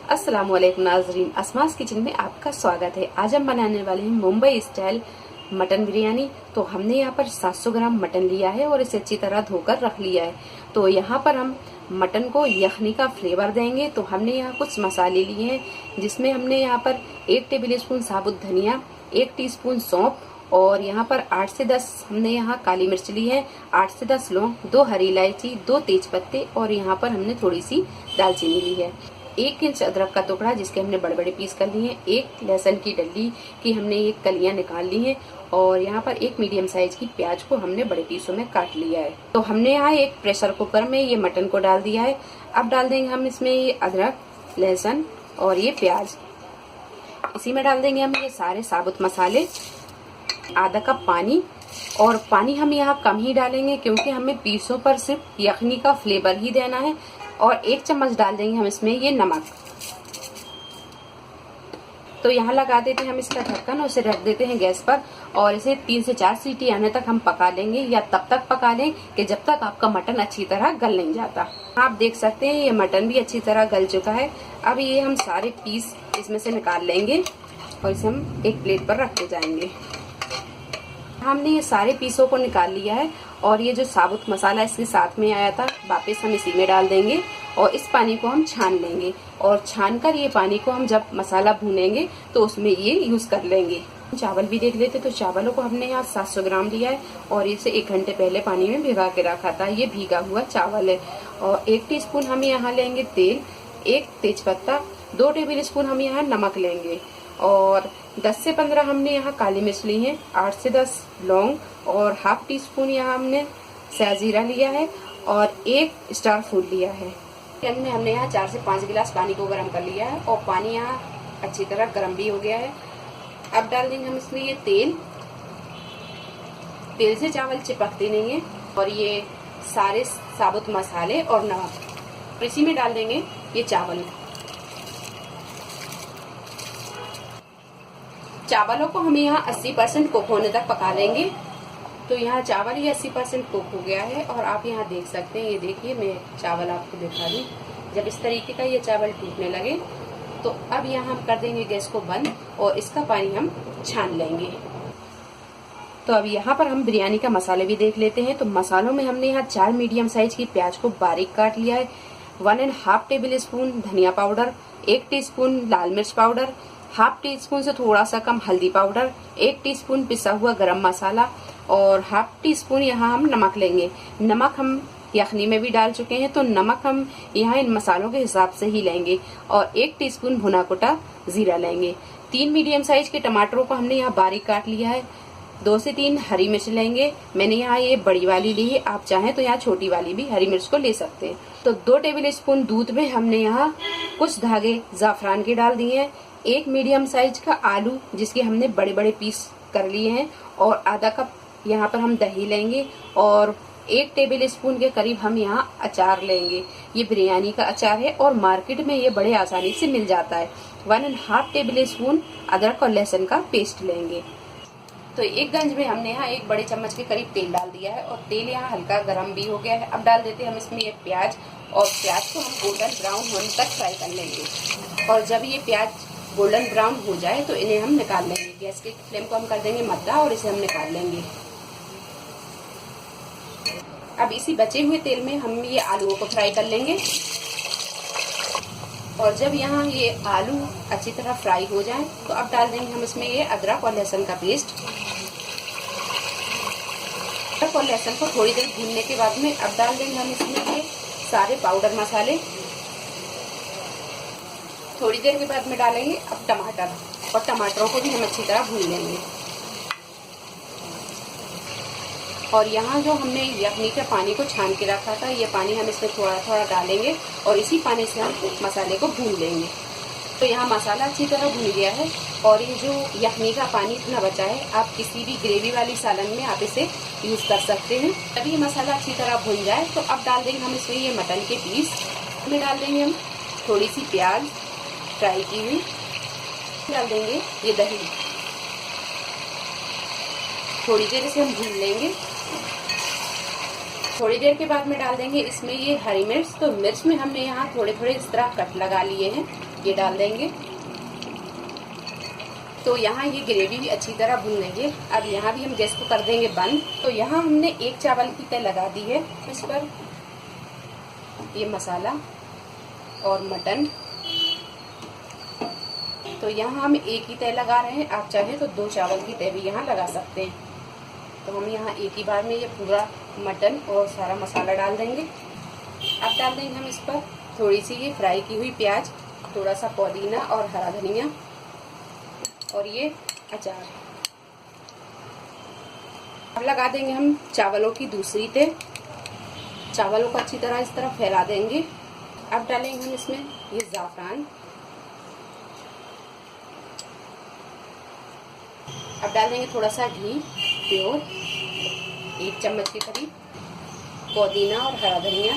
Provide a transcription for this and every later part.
अस्सलाम वालेकुम नाजरीन, अस्मास किचन में आपका स्वागत है। आज हम बनाने वाले हैं मुंबई स्टाइल मटन बिरयानी। तो हमने यहाँ पर 700 ग्राम मटन लिया है और इसे अच्छी तरह धोकर रख लिया है। तो यहाँ पर हम मटन को यखनी का फ्लेवर देंगे। तो हमने यहाँ कुछ मसाले लिए हैं, जिसमें हमने यहाँ पर 1 टेबल स्पून साबुत धनिया, 1 टीस्पून सौंफ और यहाँ पर 8 से 10 हमने यहाँ काली मिर्च ली है, 8 से 10 लौंग, 2 हरी इलायची, 2 तेज पत्ते और यहाँ पर हमने थोड़ी सी दालचीनी ली है। 1 इंच अदरक का टुकड़ा जिसके हमने बड़े बड़े पीस कर लिए हैं, 1 लहसुन की डली की हमने ये कलियां निकाल ली हैं और यहाँ पर 1 मीडियम साइज की प्याज को हमने बड़े पीसों में काट लिया है। तो हमने यहाँ एक प्रेशर कुकर में ये मटन को डाल दिया है। अब डाल देंगे हम इसमें ये अदरक, लहसुन और ये प्याज। इसी में डाल देंगे हम ये सारे साबुत मसाले, आधा कप पानी। और पानी हम यहाँ कम ही डालेंगे क्योंकि हमें पीसों पर सिर्फ यखनी का फ्लेवर ही देना है। और 1 चम्मच डाल देंगे हम इसमें ये नमक। तो यहाँ लगा देते हैं हम इसका ढक्कन और इसे रख देते हैं गैस पर और इसे 3 से 4 सीटी आने तक हम पका लेंगे, या तब तक पका लें कि जब तक आपका मटन अच्छी तरह गल नहीं जाता। आप देख सकते हैं ये मटन भी अच्छी तरह गल चुका है। अब ये हम सारे पीस इसमें से निकाल लेंगे और इसे हम एक प्लेट पर रखते जाएंगे। हमने ये सारे पीसों को निकाल लिया है और ये जो साबुत मसाला इसके साथ में आया था वापस हम इसी में डाल देंगे और इस पानी को हम छान लेंगे। और छान कर ये पानी को हम जब मसाला भूनेंगे तो उसमें ये यूज कर लेंगे। चावल भी देख लेते। तो चावलों को हमने यहाँ 700 ग्राम लिया है और इसे 1 घंटे पहले पानी में भिगा के रखा था। ये भीगा हुआ चावल है। और 1 टीस्पून हम यहाँ लेंगे तेल, 1 तेज पत्ता, 2 टेबल स्पून हम यहाँ नमक लेंगे और 10 से 15 हमने यहाँ काली मिर्च ली है, 8 से 10 लौंग और हाफ टी स्पून यहाँ हमने सहजीरा लिया है और 1 स्टार फूड लिया है। हमने यहाँ 4 से 5 गिलास पानी को गर्म कर लिया है और पानी यहाँ अच्छी तरह गर्म भी हो गया है। अब डाल देंगे हम इसमें ये तेल। तेल से चावल चिपकते नहीं है। और ये सारे साबुत मसाले और नमक। इसी में डाल देंगे ये चावल। चावलों को हम यहाँ 80% कुक होने तक पका लेंगे। तो यहाँ चावल ये 80% कुक हो गया है और आप यहाँ देख सकते हैं। ये देखिए, मैं चावल आपको दिखा दूं। जब इस तरीके का ये चावल टूटने लगे तो अब यहाँ हम कर देंगे गैस को बंद और इसका पानी हम छान लेंगे। तो अब यहाँ पर हम बिरयानी का मसाले भी देख लेते हैं। तो मसालों में हमने यहाँ 4 मीडियम साइज की प्याज को बारीक काट लिया है, 1.5 टेबल स्पून धनिया पाउडर, 1 टीस्पून लाल मिर्च पाउडर, हाफ टी स्पून से थोड़ा सा कम हल्दी पाउडर, 1 टीस्पून पिसा हुआ गरम मसाला और हाफ टी स्पून यहाँ हम नमक लेंगे। नमक हम यखनी में भी डाल चुके हैं तो नमक हम यहाँ इन मसालों के हिसाब से ही लेंगे। और 1 टीस्पून भुना कुटा जीरा लेंगे। 3 मीडियम साइज के टमाटरों को हमने यहाँ बारीक काट लिया है। 2 से 3 हरी मिर्च लेंगे। मैंने यहाँ ये बड़ी वाली ली है, आप चाहें तो यहाँ छोटी वाली भी हरी मिर्च को ले सकते हैं। तो 2 टेबल स्पून दूध में हमने यहाँ कुछ धागे जाफरान के डाल दिए हैं। 1 मीडियम साइज का आलू जिसके हमने बड़े बड़े पीस कर लिए हैं और आधा कप यहाँ पर हम दही लेंगे और 1 टेबल स्पून के करीब हम यहाँ अचार लेंगे। ये बिरयानी का अचार है और मार्केट में ये बड़े आसानी से मिल जाता है। 1.5 टेबल स्पून अदरक और लहसुन का पेस्ट लेंगे। तो एक गंज में हमने यहाँ 1 बड़े चम्मच के करीब तेल डाल दिया है और तेल यहाँ हल्का गर्म भी हो गया है। अब डाल देते हैं हम इसमें ये प्याज और प्याज को हम गोल्डन ब्राउन होने तक फ्राई कर लेंगे। और जब ये प्याज गोल्डन ब्राउन हो जाए तो इन्हें हम निकाल लेंगे। गैस की फ्लेम को हम कर देंगे मद्दा और इसे हम निकाल लेंगे। अब इसी बचे हुए तेल में हम ये आलूओं को फ्राई कर लेंगे। और जब यहाँ ये आलू अच्छी तरह फ्राई हो जाए तो अब डाल देंगे हम इसमें ये अदरक और लहसुन का पेस्ट। अदरक और लहसुन को थोड़ी देर भूनने के बाद में अब डाल देंगे हम इसमें ये सारे पाउडर मसाले। थोड़ी देर के बाद में डालेंगे अब टमाटर और टमाटरों को भी हम अच्छी तरह भून लेंगे। और यहाँ जो हमने यखनी के पानी को छान के रखा था ये पानी हम इसमें थोड़ा थोड़ा डालेंगे और इसी पानी से हम मसाले को भून लेंगे। तो यहाँ मसाला अच्छी तरह भून गया है और ये जो यखनी का पानी इतना बचा है आप किसी भी ग्रेवी वाली सालन में आप इसे यूज कर सकते हैं। तब ये मसाला अच्छी तरह भून जाए तो अब डाल देंगे हम इसमें ये मटन के पीस। इसमें डाल देंगे हम थोड़ी सी प्याज फ्राई की हुई, डाल देंगे ये दही। थोड़ी देर इसे हम भून लेंगे। थोड़ी देर के बाद में डाल देंगे इसमें ये हरी मिर्च। तो मिर्च में हमने यहाँ थोड़े थोड़े इस तरह कट लगा लिए हैं, ये डाल देंगे। तो यहाँ ये ग्रेवी भी अच्छी तरह भून लेंगे। अब यहाँ भी हम गैस को कर देंगे बंद। तो यहाँ हमने एक चावल की तय लगा दी है। इस पर ये मसाला और मटन, तो यहाँ हम एक ही तय लगा रहे हैं। आप चाहे तो 2 चावल की तय भी यहाँ लगा सकते हैं। तो हम यहाँ एक ही बार में ये पूरा मटन और सारा मसाला डाल देंगे। अब डाल देंगे हम इस पर थोड़ी सी ये फ्राई की हुई प्याज, थोड़ा सा पुदीना और हरा धनिया और ये अचार। अब लगा देंगे हम चावलों की दूसरी तय। चावलों को अच्छी तरह इस तरह फैला देंगे। अब डालेंगे हम इसमें ये ज़ाफ़रान। अब डाल देंगे थोड़ा सा घी प्योर, 1 चम्मच के करीब, पुदीना और हरा धनिया।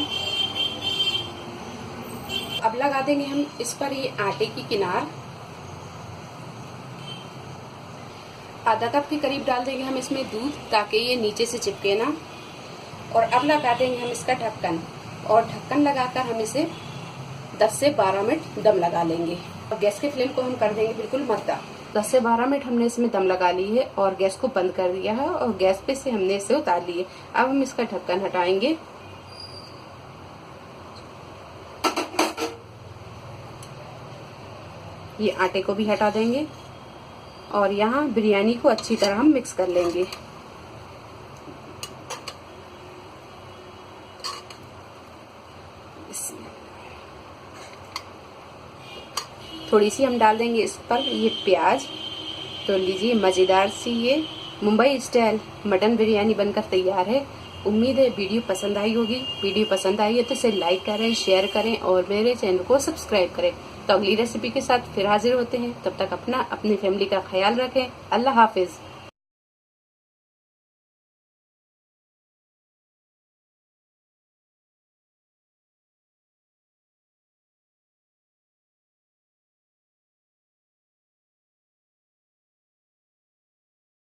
अब लगा देंगे हम इस पर ये आटे की किनार, आधा कप के करीब डाल देंगे हम इसमें दूध, ताकि ये नीचे से चिपके ना। और अब लगा देंगे हम इसका ढक्कन, और ढक्कन लगाकर हम इसे 10 से 12 मिनट दम लगा लेंगे। और गैस के फ्लेम को हम कर देंगे बिल्कुल मद्दा। 10 से 12 मिनट हमने इसमें दम लगा ली है और गैस को बंद कर दिया है और गैस पे से हमने इसे उतार लिए। अब हम इसका ढक्कन हटाएंगे। ये आटे को भी हटा देंगे और यहाँ बिरयानी को अच्छी तरह हम मिक्स कर लेंगे। थोड़ी सी हम डाल देंगे इस पर ये प्याज। तो लीजिए, मज़ेदार सी ये मुंबई स्टाइल मटन बिरयानी बनकर तैयार है। उम्मीद है वीडियो पसंद आई होगी। वीडियो पसंद आई है तो इसे लाइक करें, शेयर करें और मेरे चैनल को सब्सक्राइब करें। तो अगली रेसिपी के साथ फिर हाजिर होते हैं। तब तक अपना अपनी फैमिली का ख्याल रखें। अल्लाह हाफिज।